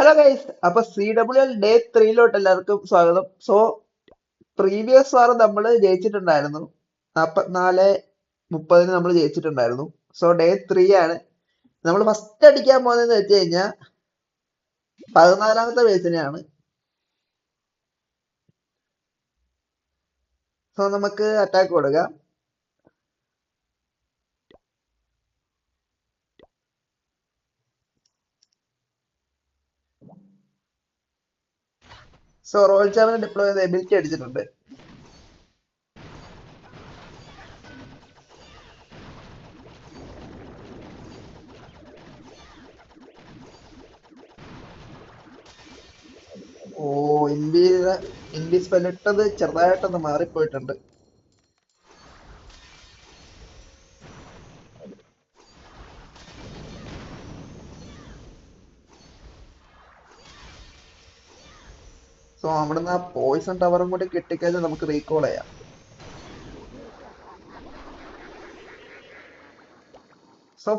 Hello guys, അപ്പൊ CWL Day 3 എല്ലാവർക്കും സ്വാഗതം. പ്രീവിയസ് വാർ നമ്മൾ ജയിച്ചിട്ടുണ്ടായിരുന്നു. 44-30 നമ്മൾ ജയിച്ചിട്ടുണ്ടായിരുന്നു. Day 3 ആണ്. നമ്മൾ ഫസ്റ്റ് അടിക്കാൻ പോകുന്നതെന്ന് വെച്ച് കഴിഞ്ഞാൽ 14ാമത്തെ ബേസിനെയാണ്. നമുക്ക് അറ്റാക്ക് കൊടുക്കാം. റോയൽ ചാമ്പിനെ ഡിപ്ലോയ് ചെയ്ത് എബിലിറ്റി അടിച്ചിട്ടുണ്ട്. ഇന്ത്യ സ്പെല്ലിട്ടത് ചെറുതായിട്ടൊന്ന് മാറിപ്പോയിട്ടുണ്ട്. അവിടുന്ന് ആ പോയിസൺ ടവറും കൂടി കിട്ടിക്കഴിഞ്ഞാൽ നമുക്ക് റീകോൾ ചെയ്യാം.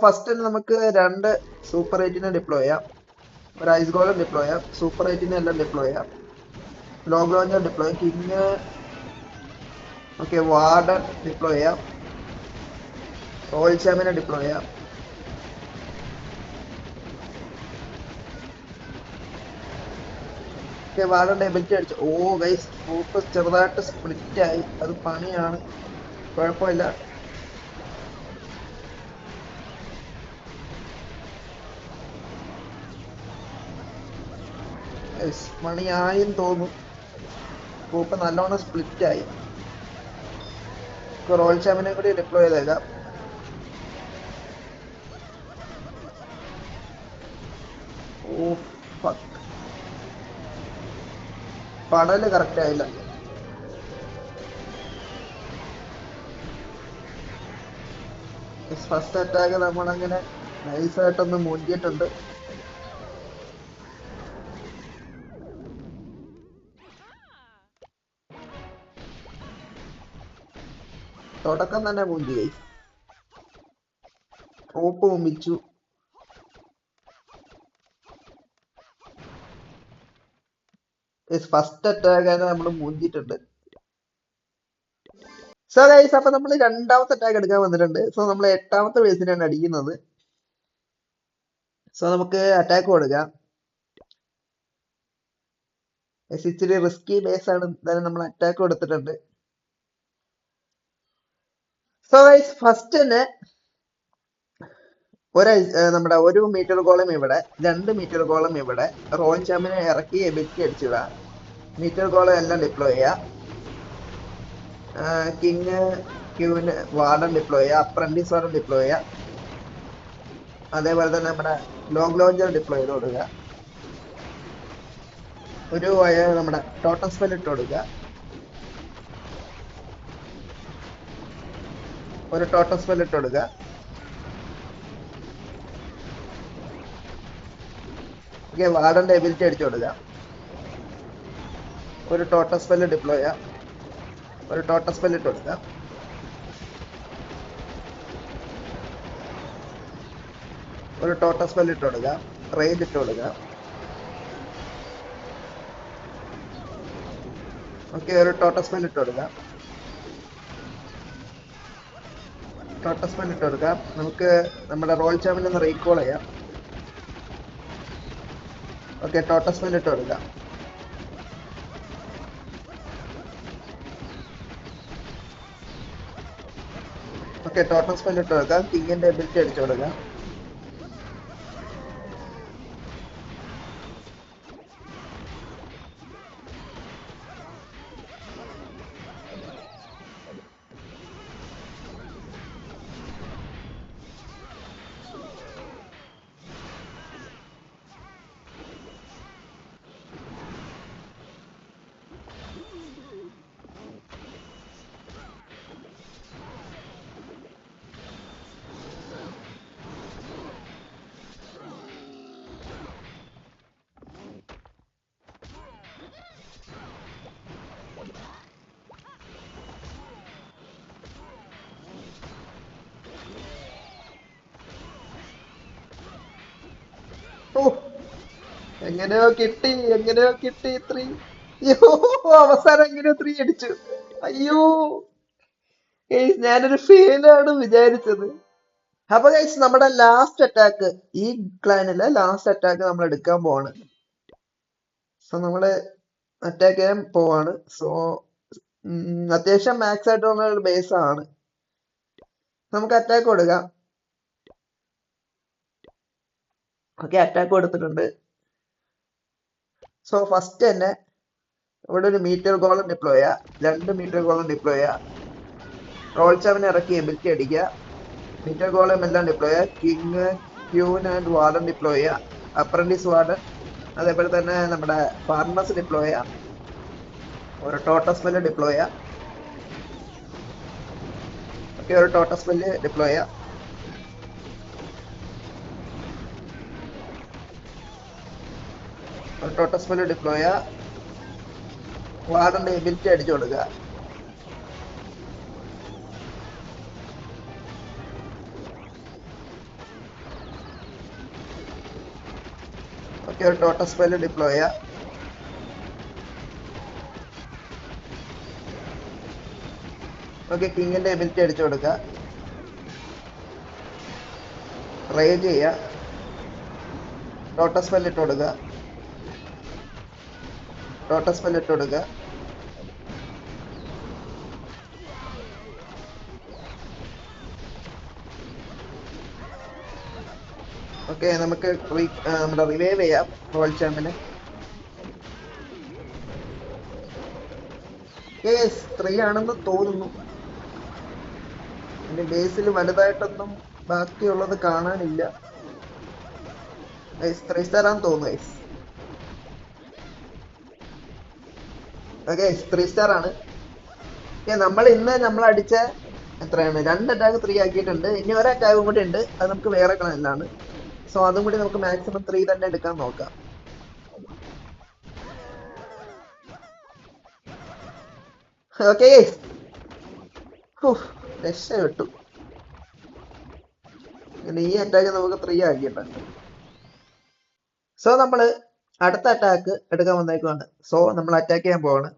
ഫസ്റ്റ് നമുക്ക് 2 സൂപ്പർ 8-നെ ഡിപ്ലോയ് ചെയ്യാം. ഒരു ഐസ് ഗോളം ഡിപ്ലോയ് ചെയ്യാം. സൂപ്പർ 8-നെ എല്ലാം ഡിപ്ലോയ് ചെയ്യാം. Long launcher deploy, king warden deploy ചെയ്യാം. റോയൽ ചാമ്പിനെ ഡിപ്ലോയ് ചെയ്യാം. വാർഡന്റെ എബിലിറ്റി അടിച്ചു. ഗൈസ്, ട്രൂപ്പ് ചെറുതായിട്ട് സ്പ്ലിറ്റ് ആയി. അത് പണിയാണ്. കുഴപ്പമില്ല. മണിയായെന്ന് തോന്നുന്നു. ട്രൂപ്പ് നല്ലോണം സ്പ്ലിറ്റ് ആയി. റോയൽ ചാമ്പിനെ കൂടി ഡിപ്ലോയ് ചെയ്തേക്കാം. പടല് കറക്റ്റ് ആയില്ല. ഫസ്റ്റ് അറ്റാക്ക് നമ്മളങ്ങനെ നൈസായിട്ടൊന്ന് മുഞ്ചിട്ടുണ്ട്. തുടക്കം തന്നെ മുഞ്ചി. ട്രൂപ്പ് മുമ്പിച്ചു. ഫസ്റ്റ് അറ്റാക്ക് നമ്മൾ മുഞ്ചിട്ടുണ്ട്. ഗൈസ്, അപ്പൊ നമ്മൾ രണ്ടാമത്തെ അറ്റാക്ക് എടുക്കാൻ വന്നിട്ടുണ്ട്. നമ്മൾ 8ാമത്തെ ബേസിനാണ് അടിക്കുന്നത്. നമുക്ക് അറ്റാക്ക് കൊടുക്കാം. ഇച്ചിരി റിസ്കി ബേസ് ആണ്. എന്തായാലും നമ്മൾ അറ്റാക്ക് കൊടുത്തിട്ടുണ്ട്. ഗൈസ്, ഫസ്റ്റ് തന്നെ നമ്മുടെ 1 മീറ്റർ ഗോളം ഇവിടെ, 2 മീറ്റർ ഗോളം ഇവിടെ. റോയൽ ചാമ്പിനെ ഇറക്കി എബിലിറ്റി അടിച്ചിടാം. മീറ്റർ ഗോളം എല്ലാം ഡിപ്ലോയ് ചെയ്യാം. കിങ് ക്യൂവിന് വാർഡൻ ഡിപ്ലോയ് ചെയ്യുക. അപ്രന്റീസ് വാർഡൻ ഡിപ്ലോയ് ചെയ്യുക. അതേപോലെ തന്നെ നമ്മുടെ ലോങ് ലോഞ്ചർ ഡിപ്ലോയ് ചെയ്ത് കൊടുക്കുക. ഒരു നമ്മുടെ ടോട്ടം സ്പെൽ ഇട്ട് കൊടുക്കുക. ഒരു ടോട്ടം സ്പെൽ ഇട്ട് കൊടുക്കുക. വാർഡന്റെ എബിലിറ്റി അടിച്ചു കൊടുക്കുക. ഒരു ടോട്ടം സ്പെൽ ഡിപ്ലോയ് ചെയ്യാം. ഒരു ടോട്ടം സ്പെൽ ഇട്ട് കൊടുക്കുക. ഒരു ടോട്ടം സ്പെൽ ഇട്ട് കൊടുക്കുക. റേഞ്ച് ഇട്ട് കൊടുക്കുക. ഒരു ടോട്ടം സ്പെൽ ഇട്ട് കൊടുക്കുക. ടോട്ടം സ്പെൽ ഇട്ട് കൊടുക്കുക. നമുക്ക് നമ്മുടെ റോയൽ ചാമ്പിനെ ഒന്ന് റീകോൾ ചെയ്യാം. ടോട്ടം സ്പെൽ ഇട്ട് കൊടുക്കുക. ടോട്ടം സ്പെൽ ഇട്ട് കൊടുക്കുക. കിങ്ങിന്റെ എബിലിറ്റി അടിച്ചു കൊടുക്കുക. എങ്ങനെയോ കിട്ടി 3. അയ്യോ, അവസാനം എങ്ങനെയോ 3 അടിച്ചു. അയ്യോ ഗൈസ്, ഞാനൊരു ഫെയിലാണ് വിചാരിച്ചത്. അപ്പൊ ഗൈസ്, നമ്മുടെ ലാസ്റ്റ് അറ്റാക്ക്, ഈ ക്ലാനിലെ ലാസ്റ്റ് അറ്റാക്ക് നമ്മൾ എടുക്കാൻ പോവാണ്. സോ നമ്മള് അറ്റാക്ക് ചെയ്യാൻ പോവാണ്. സോ അത്യാവശ്യം മാക്സ് ആയിട്ടുള്ള ഒരു ബേസ് ആണ്. നമുക്ക് അറ്റാക്ക് കൊടുക്കാം. ഓക്കെ, അറ്റാക്ക് കൊടുത്തിട്ടുണ്ട്. സോ ഫസ്റ്റ് തന്നെ ഇവിടെ ഒരു മീറ്റർ ഗോളം ഡിപ്ലോയ് ചെയ്യാം, 2 മീറ്റർ ഗോളം ഡിപ്ലോയ് ചെയ്യാം. റോൾ ചാവിനെ ഇറക്കി എബിലിറ്റി അടിക്കുക. മീറ്റർ ഗോളം എല്ലാം ഡിപ്ലോയ് ചെയ്യുക. King, queen and warden deploy ചെയ്യുക. അപ്രന്റീസ് വാർഡൻ, അതേപോലെ തന്നെ നമ്മുടെ ഫാർമസ് ഡിപ്ലോയ് ചെയ്യാം. ഒരു ടോട്ടസ് സ്പെല്ല് ഡിപ്ലോയ് ചെയ്യാം. ഓക്കെ, ഒരു ടോട്ടസ് സ്പെല്ല് ഡിപ്ലോയ് ചെയ്യാം. ഒരു ടോട്ടസ് സ്പെല്ല് ഡിപ്ലോയ് ചെയ്യാം. വാർഡന്റെ എബിലിറ്റി അടിച്ചു കൊടുക്കുക. ഓക്കെ, ഒരു ടോട്ടസ് സ്പെല്ല് ഡിപ്ലോയ് ചെയ്യാം. ഓക്കെ, കിങ്ങിന്റെ എബിലിറ്റി അടിച്ചു കൊടുക്കുക. റേജ് ചെയ്യുക. ടോട്ടസ് സ്പെല്ല് ഇട്ട് കൊടുക്കുക. ടോട്ടസ് സ്പെല്ല് ഇട്ട് കൊടുക്കുക. ഓക്കെ, നമുക്ക് നമ്മുടെ റിവൈവ് ചെയ്യാം റോൾ ചാമ്പിനെ. കേസ് 3 ആണെന്ന് തോന്നുന്നു. എന്റെ ബേസിൽ വലുതായിട്ടൊന്നും ബാക്കിയുള്ളത് കാണാനില്ല. 3 സ്റ്റാർ ആണെന്ന് തോന്നുന്നു ഗൈസ്. ഓക്കെ, 3 സ്റ്റാർ ആണ്. നമ്മൾ ഇന്ന് നമ്മൾ അടിച്ച എത്രയാണ്, 2 അറ്റാക്ക് 3 ആക്കിയിട്ടുണ്ട്. ഇനി ഒരു അറ്റാക്കും കൂടി ഉണ്ട്, അത് നമുക്ക് വേറെ ക്ലാനിലാണ്. സോ അതും കൂടി നമുക്ക് മാക്സിമം 3 തന്നെ എടുക്കാൻ നോക്കാം. ഓക്കെ, രക്ഷപ്പെട്ടു. ഈ അറ്റാക്ക് നമുക്ക് 3 ആക്കിയിട്ടുണ്ട്. സോ നമ്മള് അടുത്ത അറ്റാക്ക് എടുക്കാൻ വന്നേക്കുവാണ്. സോ നമ്മൾ അറ്റാക്ക് ചെയ്യാൻ പോവാണ്.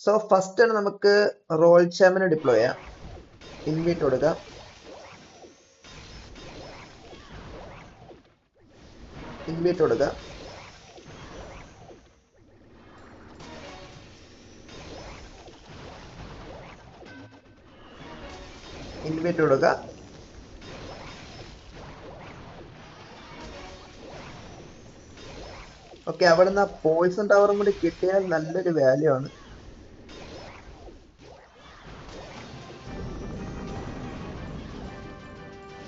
സോ ഫസ്റ്റ് ആണ് നമുക്ക് റോൾ ചാമ്പിനെ ഡിപ്ലോയ് ചെയ്യാം. ഇൻവൈറ്റ് കൊടുക്കാം. ഇൻവൈറ്റ് കൊടുക്കാം. ഇൻവൈറ്റ് കൊടുക്കുക. ഓക്കെ, അവിടുന്ന് ആ പോയിസൺ ടവറും കൂടി കിട്ടിയാൽ നല്ലൊരു വാല്യൂ ആണ്.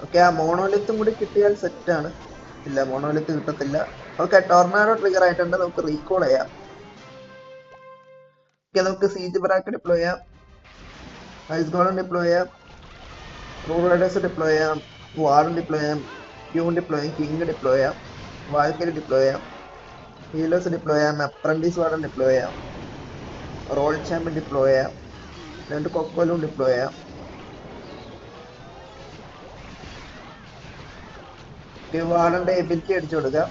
ഓക്കെ, ആ മോണോലിത്തും കൂടി കിട്ടിയാൽ സെറ്റ് ആണ്. ഇല്ല, മോണോലിത്ത് കിട്ടത്തില്ല. ഓക്കെ, ടൊർണാഡോ ട്രിഗർ ആയിട്ടുണ്ട്, നമുക്ക് റീകോൾ ചെയ്യാം. ഓക്കെ, നമുക്ക് സീജ് ബ്രാക്ക് ഡിപ്ലോയ് ചെയ്യാം. ഐസ് ഗോളൻ ഡിപ്ലോയ് ചെയ്യാം. റൂൾ റൈഡേഴ്സ് ഡിപ്ലോയ് ചെയ്യാം. വാർഡൻ ഡിപ്ലോയ് ചെയ്യാം. ക്യൂൺ ഡിപ്ലോയ് ചെയ്യാം. കിങ് ഡിപ്ലോയ് ചെയ്യാം. വാൽക്കരി ഡിപ്ലോയ് ചെയ്യാം. ഹീലേഴ്സ് ഡിപ്ലോയ് ചെയ്യാം. അപ്രന്റീസ് വാർഡൻ ഡിപ്ലോയ് ചെയ്യാം. റോൾ ചാമ്പ്യൻ ഡിപ്ലോയ് ചെയ്യാം. 2 കൊക്കോലും ഡിപ്ലോയ് ചെയ്യാം. വാർഡന്റെ എബിലിറ്റി അടിച്ചു കൊടുക്കുക.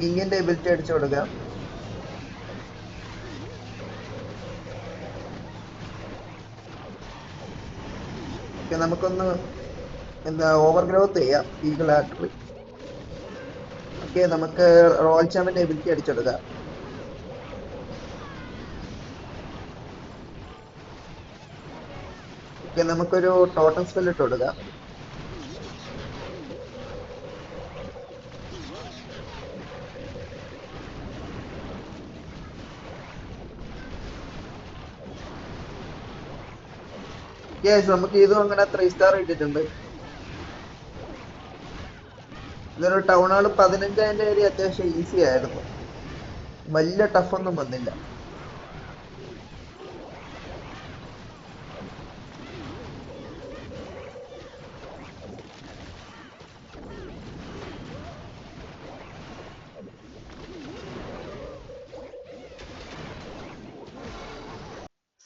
കിങ്ങിന്റെ എബിലിറ്റി അടിച്ചു കൊടുക്കുക. നമുക്കൊന്ന് ഓവർ ഗ്രോത്ത് ചെയ്യാം ഈഗിൾ ആക്ടറി. ഓക്കെ, നമുക്ക് റോയൽ ചാമ്പിന്റെ എബിലിറ്റി അടിച്ചെടുക്കാം. ഓക്കെ, നമുക്കൊരു ടോട്ടം സ്പെൽ ഇട്ട് കൊടുക്കാം. നമുക്ക് ഇതും അങ്ങനെ 3 സ്റ്റാർ ഇട്ടിട്ടുണ്ട്. ഇതൊരു ടൗൺ ഹാൾ 15 ഏരിയ അത്യാവശ്യം ഈസി ആയിരുന്നു, വലിയ ടഫ് ഒന്നും വന്നില്ല.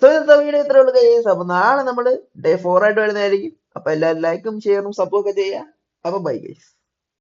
സോ ഇന്നത്തെ വീഡിയോ ഇത്രേ ഉള്ളൂ ഗൈസ്. അപ്പൊ നാളെ നമ്മള് ഡേ 4 ആയിട്ട് വരുന്നതായിരിക്കും. അപ്പൊ എല്ലാവരും ലൈക്കും ഷെയറും സപ്പോർട്ട് ഒക്കെ ചെയ്യാം. അപ്പൊ ബൈ ഗൈസ്.